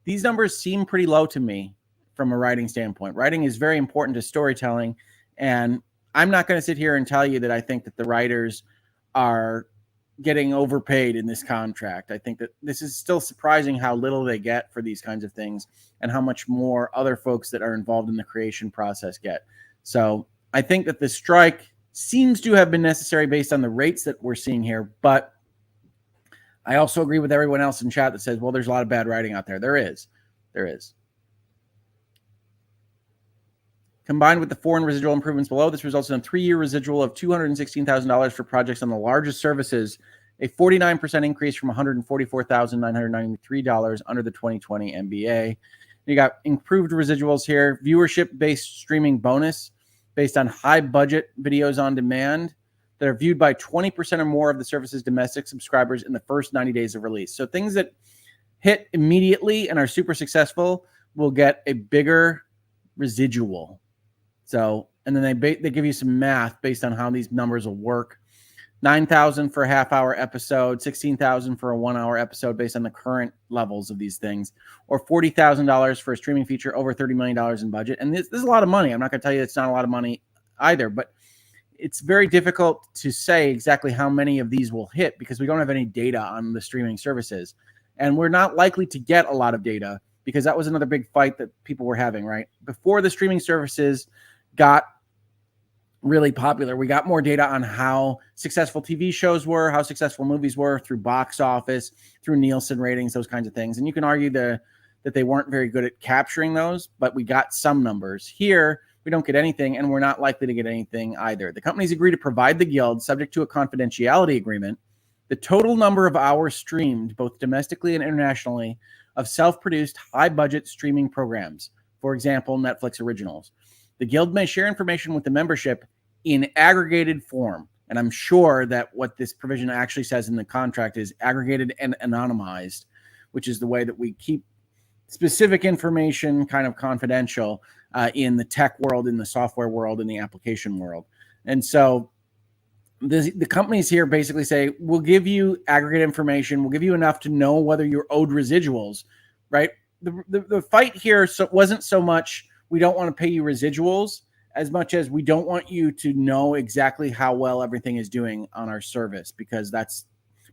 these numbers seem pretty low to me from a writing standpoint. Writing is very important to storytelling, and I'm not going to sit here and tell you that I think that the writers are getting overpaid in this contract. I think that this is still surprising how little they get for these kinds of things and how much more other folks that are involved in the creation process get. So I think that the strike seems to have been necessary based on the rates that we're seeing here, but I also agree with everyone else in chat that says, well, there's a lot of bad writing out there. There is. Combined with the foreign residual improvements below, this results in a 3-year residual of $216,000 for projects on the largest services, a 49% increase from $144,993 under the 2020 MBA. You got improved residuals here, viewership-based streaming bonus based on high-budget videos on demand that are viewed by 20% or more of the service's domestic subscribers in the first 90 days of release. So things that hit immediately and are super successful will get a bigger residual. So, and then they give you some math based on how these numbers will work. $9,000 for a half-hour episode, $16,000 for a 1-hour episode based on the current levels of these things, or $40,000 for a streaming feature over $30 million in budget. And this is a lot of money. I'm not going to tell you it's not a lot of money either, but it's very difficult to say exactly how many of these will hit because we don't have any data on the streaming services. And we're not likely to get a lot of data because that was another big fight that people were having, right? Before the streaming services got really popular, we got more data on how successful TV shows were, how successful movies were through box office, through Nielsen ratings, those kinds of things. And you can argue that they weren't very good at capturing those, but we got some numbers. Here, we don't get anything, and we're not likely to get anything either. The companies agree to provide the Guild, subject to a confidentiality agreement, the total number of hours streamed, both domestically and internationally, of self-produced, high-budget streaming programs, for example, Netflix originals. The Guild may share information with the membership in aggregated form. And I'm sure that what this provision actually says in the contract is aggregated and anonymized, which is the way that we keep specific information kind of confidential in the tech world, in the software world, in the application world. And so the companies here basically say, we'll give you aggregate information. We'll give you enough to know whether you're owed residuals, right? The fight here wasn't so much we don't want to pay you residuals as much as we don't want you to know exactly how well everything is doing on our service because that's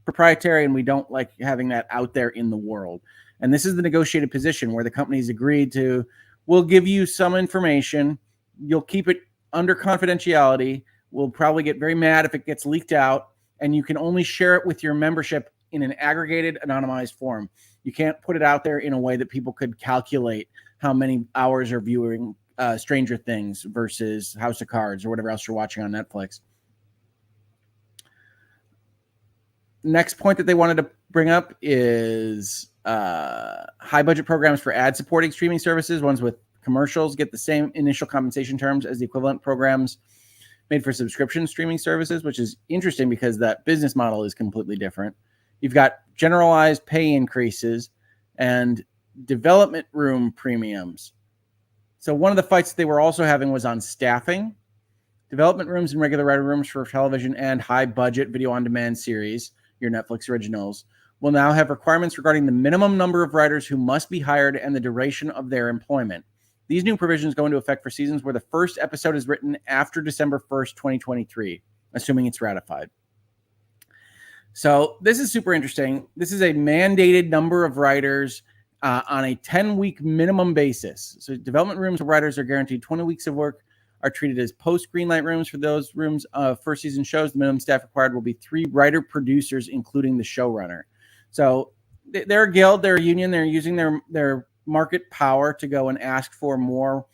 proprietary and we don't like having that out there in the world. And this is the negotiated position where the companies agreed to, we'll give you some information. You'll keep it under confidentiality. We'll probably get very mad if it gets leaked out, and you can only share it with your membership in an aggregated, anonymized form. You can't put it out there in a way that people could calculate how many hours are viewing Stranger Things versus House of Cards or whatever else you're watching on Netflix. Next point that they wanted to bring up is high budget programs for ad supporting streaming services. Ones with commercials get the same initial compensation terms as the equivalent programs made for subscription streaming services, which is interesting because that business model is completely different. You've got generalized pay increases and development room premiums. So one of the fights that they were also having was on staffing. Development rooms and regular writer rooms for television and high budget video on demand series, your Netflix originals, will now have requirements regarding the minimum number of writers who must be hired and the duration of their employment. These new provisions go into effect for seasons where the first episode is written after December 1st, 2023, assuming it's ratified. So this is super interesting. This is a mandated number of writers on a 10-week minimum basis. So development rooms where writers are guaranteed 20 weeks of work are treated as post-greenlight rooms. For those rooms, first season shows, the minimum staff required will be 3 writer-producers, including the showrunner. So they're a guild, they're a union, they're using their market power to go and ask for more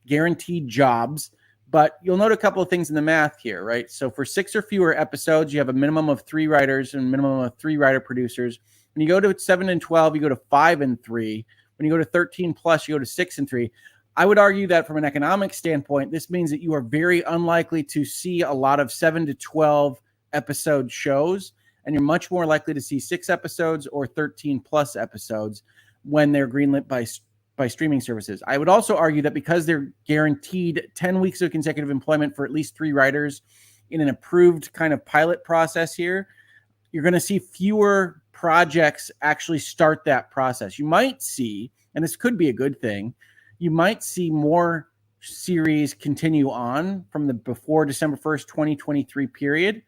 guaranteed jobs. But you'll note a couple of things in the math here, right? So for 6 or fewer episodes, you have a minimum of 3 writers and a minimum of 3 writer-producers. When you go to 7 and 12, you go to 5 and 3. When you go to 13 plus, you go to 6 and 3. I would argue that from an economic standpoint, this means that you are very unlikely to see a lot of 7 to 12 episode shows, and you're much more likely to see 6 episodes or 13 plus episodes when they're greenlit by streaming services. I would also argue that because they're guaranteed 10 weeks of consecutive employment for at least 3 writers in an approved kind of pilot process here, you're going to see fewer projects actually start that process. You might see, and this could be a good thing, you might see more series continue on from the before December 1st, 2023 period,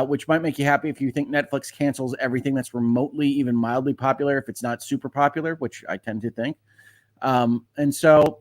which might make you happy if you think Netflix cancels everything that's remotely, even mildly popular, if it's not super popular, which I tend to think. And so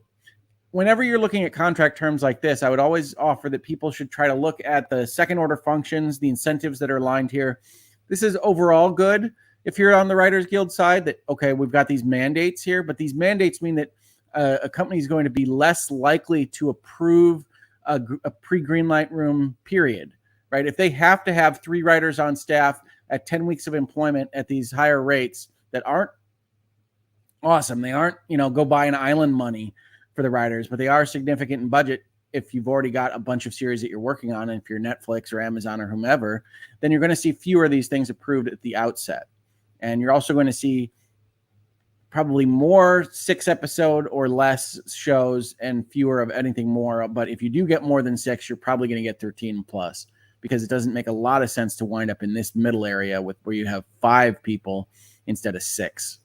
whenever you're looking at contract terms like this, I would always offer that people should try to look at the second order functions, the incentives that are aligned here. This is overall good. If you're on the Writers Guild side, that, okay, we've got these mandates here, but these mandates mean that a company is going to be less likely to approve a pre-greenlight room period, right? If they have to have 3 writers on staff at 10 weeks of employment at these higher rates that aren't awesome, they aren't, go buy an island money for the writers, but they are significant in budget. If you've already got a bunch of series that you're working on, and if you're Netflix or Amazon or whomever, then you're going to see fewer of these things approved at the outset. And you're also going to see probably more 6 episode or less shows and fewer of anything more. But if you do get more than 6, you're probably going to get 13 plus, because it doesn't make a lot of sense to wind up in this middle area with where you have 5 people instead of 6.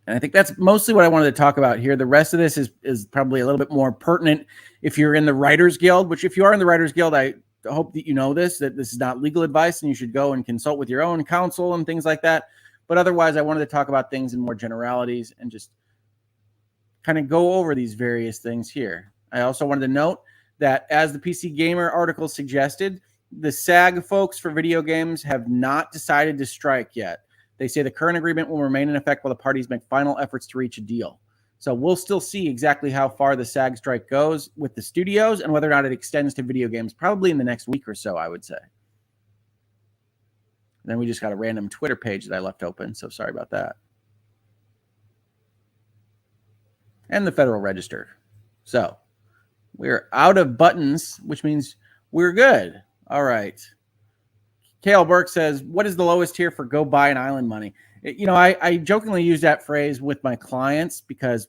And I think that's mostly what I wanted to talk about here. The rest of this is probably a little bit more pertinent if you're in the Writers Guild, which if you are in the Writers Guild, I hope that you know that this is not legal advice and you should go and consult with your own counsel and things like that. But otherwise, I wanted to talk about things in more generalities and just kind of go over these various things here. I also wanted to note that, as the PC Gamer article suggested, the SAG folks for video games have not decided to strike yet. They say the current agreement will remain in effect while the parties make final efforts to reach a deal. So we'll still see exactly how far the SAG strike goes with the studios and whether or not it extends to video games, probably in the next week or so, I would say. And then we just got a random Twitter page that I left open, so sorry about that. And the Federal Register. So we're out of buttons, which means we're good. All right. Kale Burke says, what is the lowest tier for go buy an island money? I jokingly use that phrase with my clients because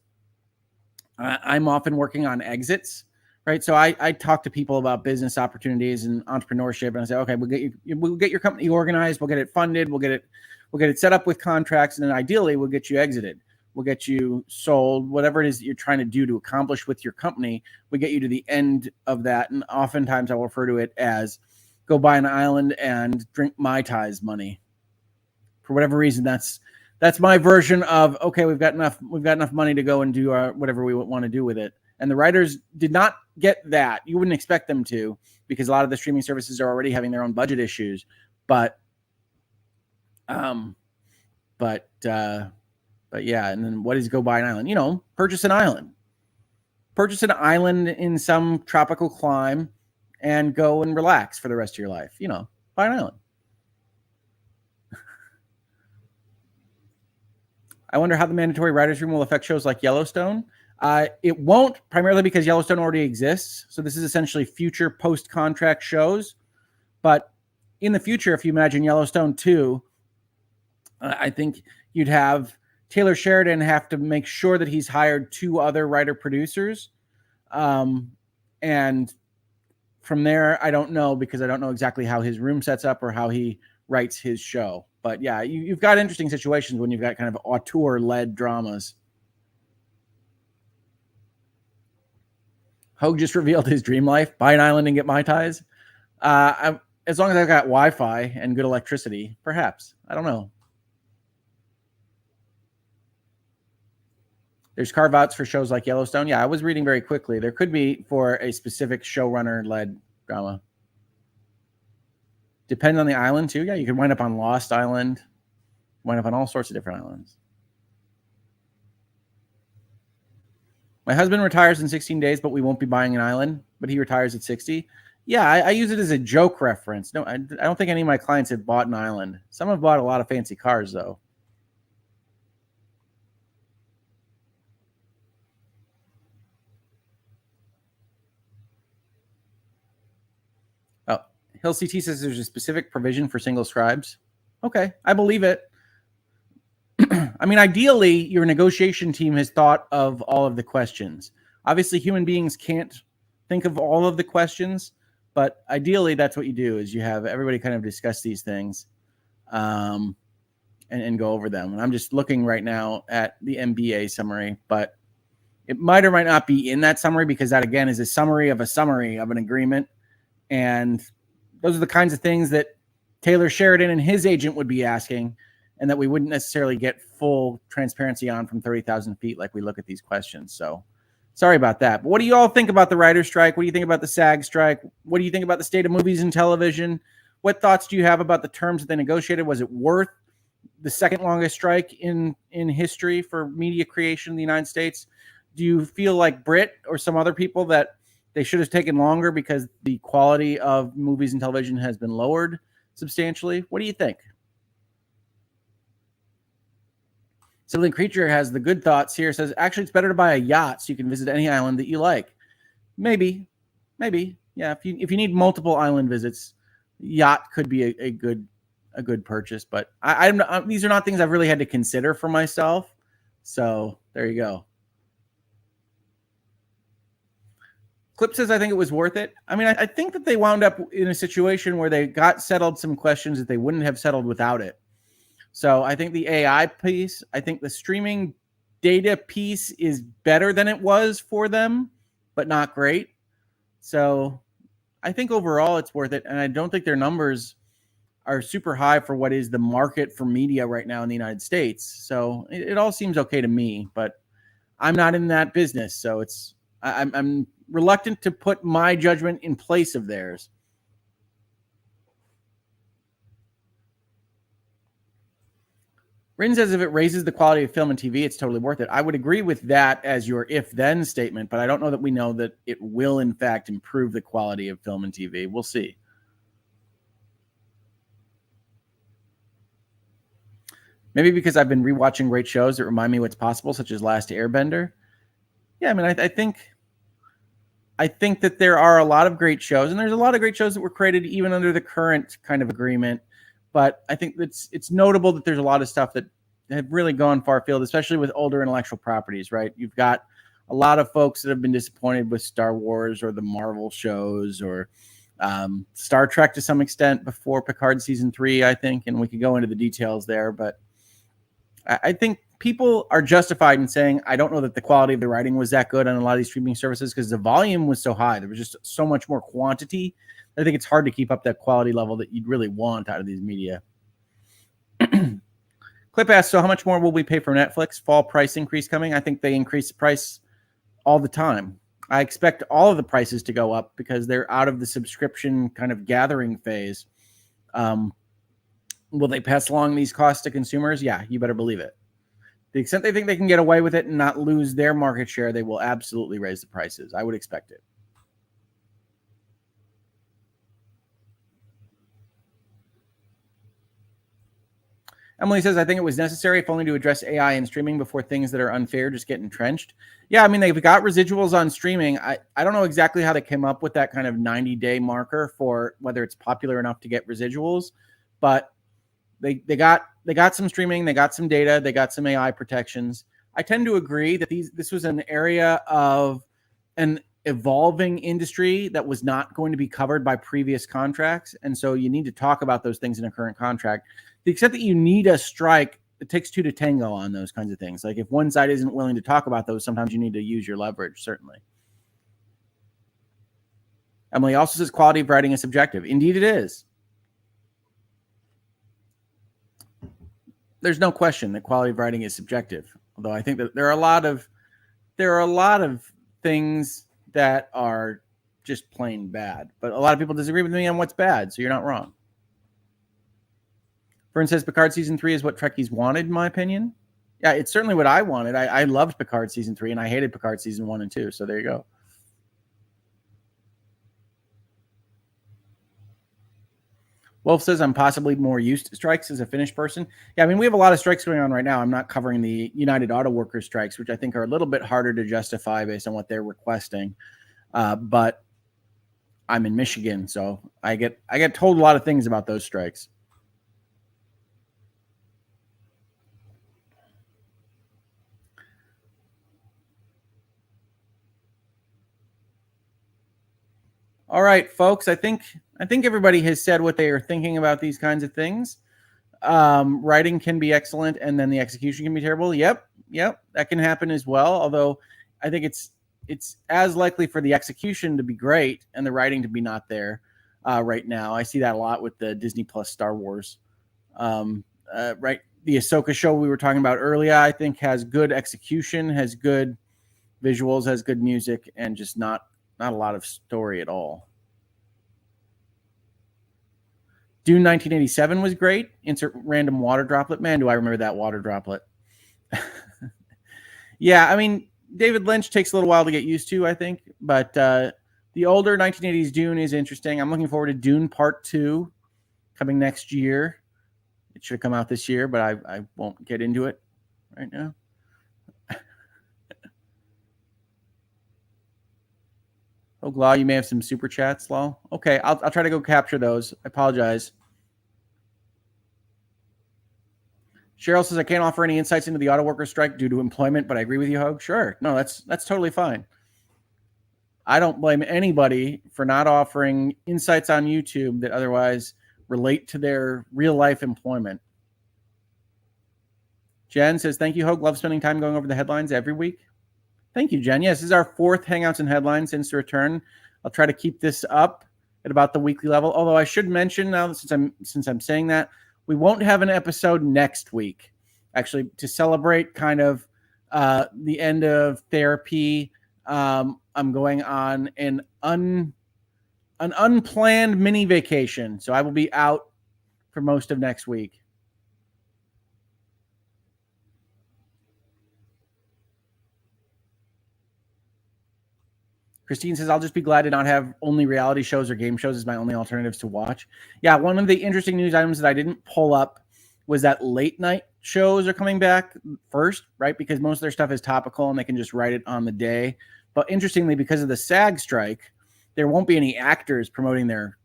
I'm often working on exits, right? So I talk to people about business opportunities and entrepreneurship, and I say, okay, we'll get your company organized, we'll get it funded, we'll get it set up with contracts, and then ideally we'll get you exited. We'll get you sold, whatever it is that you're trying to do to accomplish with your company. We get you to the end of that, and oftentimes I'll refer to it as go buy an island and drink Mai Tais money. For whatever reason, that's my version of, okay, we've got enough money to go and do whatever we want to do with it. And the writers did not get that. You wouldn't expect them to, because a lot of the streaming services are already having their own budget issues. But yeah. And then what is go buy an island? Purchase an island. Purchase an island in some tropical clime and go and relax for the rest of your life. Buy an island. I wonder how the mandatory writer's room will affect shows like Yellowstone. It won't, primarily because Yellowstone already exists. So this is essentially future post-contract shows. But in the future, if you imagine Yellowstone 2, I think you'd have Taylor Sheridan have to make sure that he's hired 2 other writer-producers. And from there, I don't know, because I don't know exactly how his room sets up or how he writes his show. But yeah, you've got interesting situations when you've got kind of auteur-led dramas. Hoeg just revealed his dream life: buy an island and get Mai Tais. As long as I've got Wi-Fi and good electricity, perhaps. I don't know. There's carve-outs for shows like Yellowstone. Yeah, I was reading very quickly. There could be for a specific showrunner-led drama. Depends on the island, too. Yeah, you could wind up on Lost Island. Wind up on all sorts of different islands. My husband retires in 16 days, but we won't be buying an island. But he retires at 60. Yeah, I use it as a joke reference. No, I don't think any of my clients have bought an island. Some have bought a lot of fancy cars, though. Oh, Hill CT says there's a specific provision for single scribes. Okay, I believe it. I mean, ideally, your negotiation team has thought of all of the questions. Obviously, human beings can't think of all of the questions, but ideally, that's what you do, is you have everybody kind of discuss these things and go over them. And I'm just looking right now at the MBA summary, but it might or might not be in that summary, because that, again, is a summary of an agreement. And those are the kinds of things that Taylor Sheridan and his agent would be asking, and that we wouldn't necessarily get full transparency on from 30,000 feet like we look at these questions. So sorry about that. But what do you all think about the writer's strike? What do you think about the SAG strike? What do you think about the state of movies and television? What thoughts do you have about the terms that they negotiated? Was it worth the second longest strike in history for media creation in the United States? Do you feel like Britt or some other people that they should have taken longer because the quality of movies and television has been lowered substantially? What do you think? Sibling Creature has the good thoughts here. Says, actually, it's better to buy a yacht so you can visit any island that you like. Maybe. Yeah, if you need multiple island visits, yacht could be a good purchase. But these are not things I've really had to consider for myself. So there you go. Clip says, I think it was worth it. I mean, I think that they wound up in a situation where they got settled some questions that they wouldn't have settled without it. So I think the AI piece, I think the streaming data piece is better than it was for them, but not great. So I think overall it's worth it. And I don't think their numbers are super high for what is the market for media right now in the United States. So it all seems okay to me, but I'm not in that business. So I'm reluctant to put my judgment in place of theirs. Rin says, if it raises the quality of film and TV, it's totally worth it. I would agree with that as your if-then statement, but I don't know that we know that it will, in fact, improve the quality of film and TV. We'll see. Maybe because I've been rewatching great shows that remind me what's possible, such as Last Airbender. Yeah, I mean, I think that there are a lot of great shows, and there's a lot of great shows that were created even under the current kind of agreement. But I think it's notable that there's a lot of stuff that have really gone far afield, especially with older intellectual properties, right? You've got a lot of folks that have been disappointed with Star Wars or the Marvel shows or Star Trek to some extent before Picard season 3, I think, and we could go into the details there. But I think people are justified in saying, I don't know that the quality of the writing was that good on a lot of these streaming services because the volume was so high. There was just so much more quantity. I think it's hard to keep up that quality level that you'd really want out of these media. Clip asks, so how much more will we pay for Netflix? Fall price increase coming? I think they increase the price all the time. I expect all of the prices to go up because they're out of the subscription kind of gathering phase. Will they pass along these costs to consumers? Yeah, you better believe it. To the extent they think they can get away with it and not lose their market share, they will absolutely raise the prices. I would expect it. Emily says, I think it was necessary, if only to address AI and streaming before things that are unfair just get entrenched. Yeah, I mean, they've got residuals on streaming. I don't know exactly how they came up with that kind of 90-day marker for whether it's popular enough to get residuals, but they got some streaming, they got some data, they got some AI protections. I tend to agree that this was an area of an evolving industry that was not going to be covered by previous contracts, and so you need to talk about those things in a current contract. To the extent that you need a strike, it takes two to tango on those kinds of things. Like if one side isn't willing to talk about those, sometimes you need to use your leverage, certainly. Emily also says quality of writing is subjective. Indeed it is. There's no question that quality of writing is subjective. Although I think that there are a lot of things that are just plain bad. But a lot of people disagree with me on what's bad, so you're not wrong. Vern says Picard Season 3 is what Trekkies wanted, in my opinion. Yeah, it's certainly what I wanted. I loved Picard Season 3, and I hated Picard Season 1 and 2, so there you go. Wolf says, I'm possibly more used to strikes as a Finnish person. Yeah, I mean, we have a lot of strikes going on right now. I'm not covering the United Auto Workers strikes, which I think are a little bit harder to justify based on what they're requesting. But I'm in Michigan, so I get told a lot of things about those strikes. All right, folks, I think everybody has said what they are thinking about these kinds of things. Writing can be excellent, and then the execution can be terrible. Yep, that can happen as well. Although I think it's as likely for the execution to be great and the writing to be not there right now. I see that a lot with the Disney Plus Star Wars. Right, the Ahsoka show we were talking about earlier, I think has good execution, has good visuals, has good music, and just not a lot of story at all. Dune 1987 was great. Insert random water droplet. Man, do I remember that water droplet. Yeah, I mean, David Lynch takes a little while to get used to, I think. But the older 1980s Dune is interesting. I'm looking forward to Dune Part 2 coming next year. It should come out this year, but I won't get into it right now. Hoeg Law, you may have some super chats, Law. Okay, I'll try to go capture those. I apologize. Cheryl says, I can't offer any insights into the auto worker strike due to employment, but I agree with you, Hoeg. Sure. No, that's totally fine. I don't blame anybody for not offering insights on YouTube that otherwise relate to their real-life employment. Jen says, thank you, Hoeg. Love spending time going over the headlines every week. Thank you, Jen. Yes, this is our fourth Hangouts and Headlines since the return. I'll try to keep this up at about the weekly level. Although I should mention now, since I'm saying that, we won't have an episode next week. Actually, to celebrate kind of the end of therapy, I'm going on an unplanned mini vacation. So I will be out for most of next week. Christine says, I'll just be glad to not have only reality shows or game shows as my only alternatives to watch. Yeah, one of the interesting news items that I didn't pull up was that late night shows are coming back first, right? Because most of their stuff is topical and they can just write it on the day. But interestingly, because of the SAG strike, there won't be any actors promoting their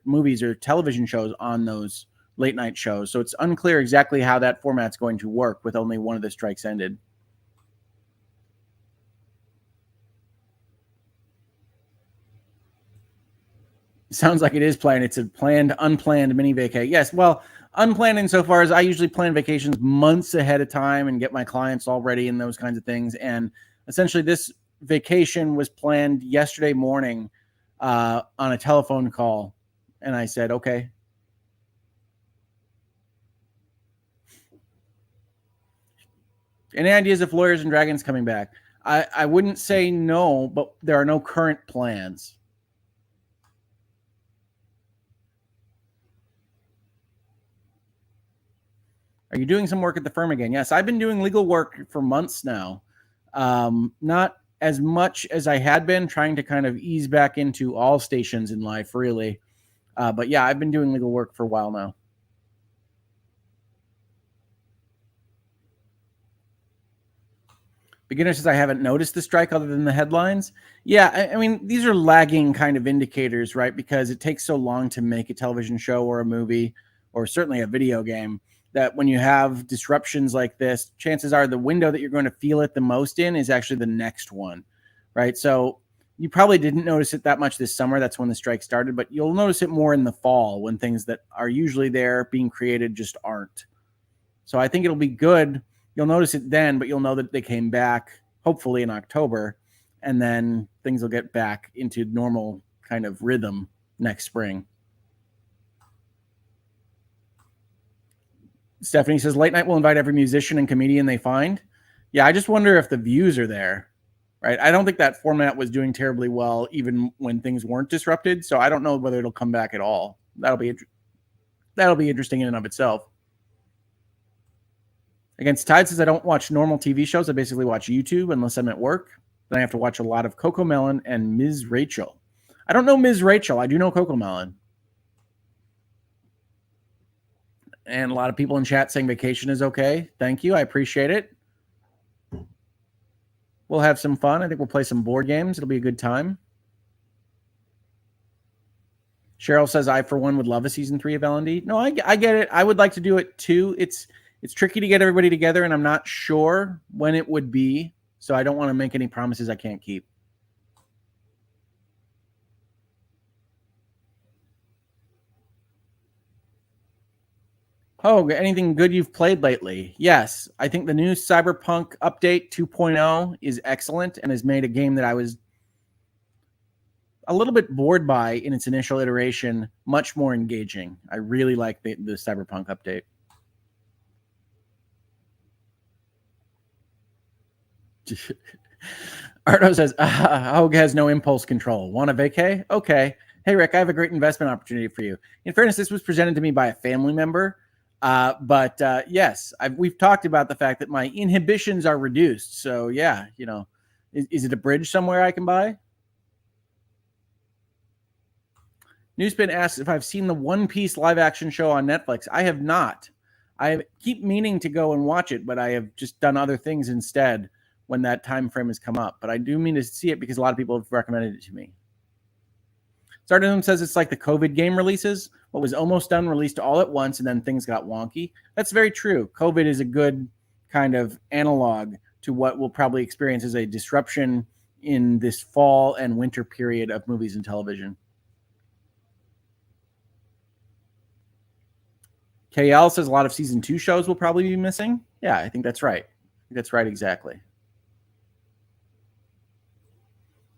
movies or television shows on those late night shows. So it's unclear exactly how that format's going to work with only one of the strikes ended. Sounds like it is planned. It's a planned, unplanned mini vacay. Yes, well, unplanned insofar as I usually plan vacations months ahead of time and get my clients all ready and those kinds of things. And essentially, this vacation was planned yesterday morning on a telephone call. And I said, okay. Any ideas if Lawyers and Dragons coming back? I wouldn't say no, but there are no current plans. Are you doing some work at the firm again? Yes, I've been doing legal work for months now. Not as much as I had been, trying to kind of ease back into all stations in life, really. But yeah, I've been doing legal work for a while now. Beginner says, I haven't noticed the strike other than the headlines. Yeah, I mean, these are lagging kind of indicators, right? Because it takes so long to make a television show or a movie, or certainly a video game, that when you have disruptions like this, chances are the window that you're going to feel it the most in is actually the next one, right? So you probably didn't notice it that much this summer. That's when the strike started, but you'll notice it more in the fall when things that are usually there being created just aren't. So I think it'll be good. You'll notice it then, but you'll know that they came back hopefully in October, and then things will get back into normal kind of rhythm next spring. Stephanie says, late night will invite every musician and comedian they find. Yeah, I just wonder if the views are there, right? I don't think that format was doing terribly well even when things weren't disrupted, so I don't know whether it'll come back at all. That'll be interesting in and of itself. Against Tide says, I don't watch normal TV shows. I basically watch YouTube unless I'm at work. Then I have to watch a lot of Coco Melon and Ms. Rachel. I don't know Ms. Rachel. I do know Coco Melon. And a lot of people in chat saying vacation is okay. Thank you. I appreciate it. We'll have some fun. I think we'll play some board games. It'll be a good time. Cheryl says, I, for one, would love a season 3 of L&D. No, I get it. I would like to do it too. It's tricky to get everybody together, and I'm not sure when it would be, so I don't want to make any promises I can't keep. Oh, anything good you've played lately? Yes, I think the new Cyberpunk update 2.0 is excellent and has made a game that I was a little bit bored by in its initial iteration much more engaging. I really like the Cyberpunk update. Arno says, Hoeg has no impulse control. Want a vacay? Okay. Hey, Rick, I have a great investment opportunity for you. In fairness, this was presented to me by a family member. But yes, we've talked about the fact that my inhibitions are reduced. So yeah, you know, is it a bridge somewhere I can buy? Newspin asks if I've seen the One Piece live action show on Netflix. I have not. I keep meaning to go and watch it, but I have just done other things instead when that time frame has come up. But I do mean to see it because a lot of people have recommended it to me. Stardom says it's like the COVID game releases. What was almost done released all at once, and then things got wonky. That's very true. COVID is a good kind of analog to what we'll probably experience as a disruption in this fall and winter period of movies and television. KL says a lot of season 2 shows will probably be missing. Yeah, I think that's right. That's right, exactly.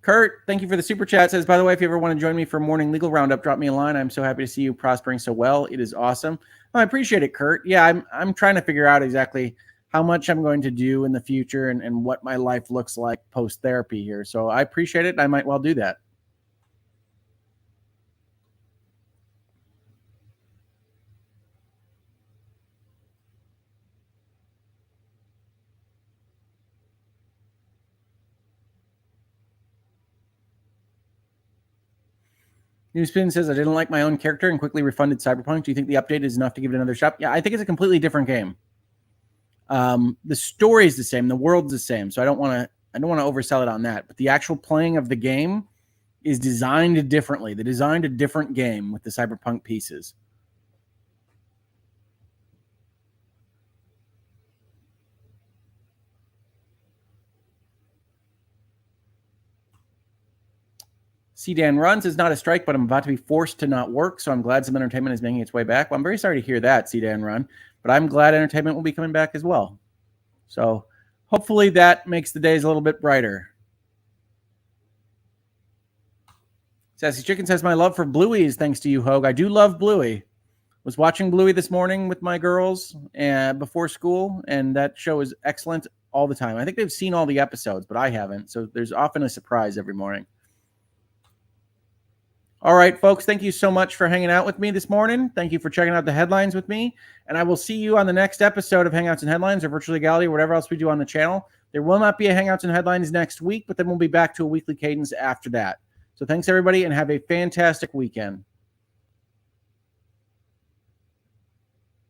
Kurt, thank you for the super chat. Says, by the way, if you ever want to join me for a morning legal roundup, drop me a line. I'm so happy to see you prospering so well. It is awesome. Oh, I appreciate it, Kurt. Yeah, I'm trying to figure out exactly how much I'm going to do in the future and what my life looks like post-therapy here. So I appreciate it. I might well do that. Newspin says, I didn't like my own character and quickly refunded Cyberpunk. Do you think the update is enough to give it another shot? Yeah, I think it's a completely different game. The story is the same. The world's the same. So I don't want to oversell it on that. But the actual playing of the game is designed differently. They designed a different game with the Cyberpunk pieces. C-Dan Runs is not a strike, but I'm about to be forced to not work, so I'm glad some entertainment is making its way back. Well, I'm very sorry to hear that, C-Dan Run, but I'm glad entertainment will be coming back as well. So hopefully that makes the days a little bit brighter. Sassy Chicken says, my love for Bluey is thanks to you, Hoeg. I do love Bluey. Was watching Bluey this morning with my girls before school, and that show is excellent all the time. I think they've seen all the episodes, but I haven't. So there's often a surprise every morning. All right, folks, thank you so much for hanging out with me this morning. Thank you for checking out the headlines with me. And I will see you on the next episode of Hangouts and Headlines or Virtual Legality or whatever else we do on the channel. There will not be a Hangouts and Headlines next week, but then we'll be back to a weekly cadence after that. So thanks, everybody, and have a fantastic weekend.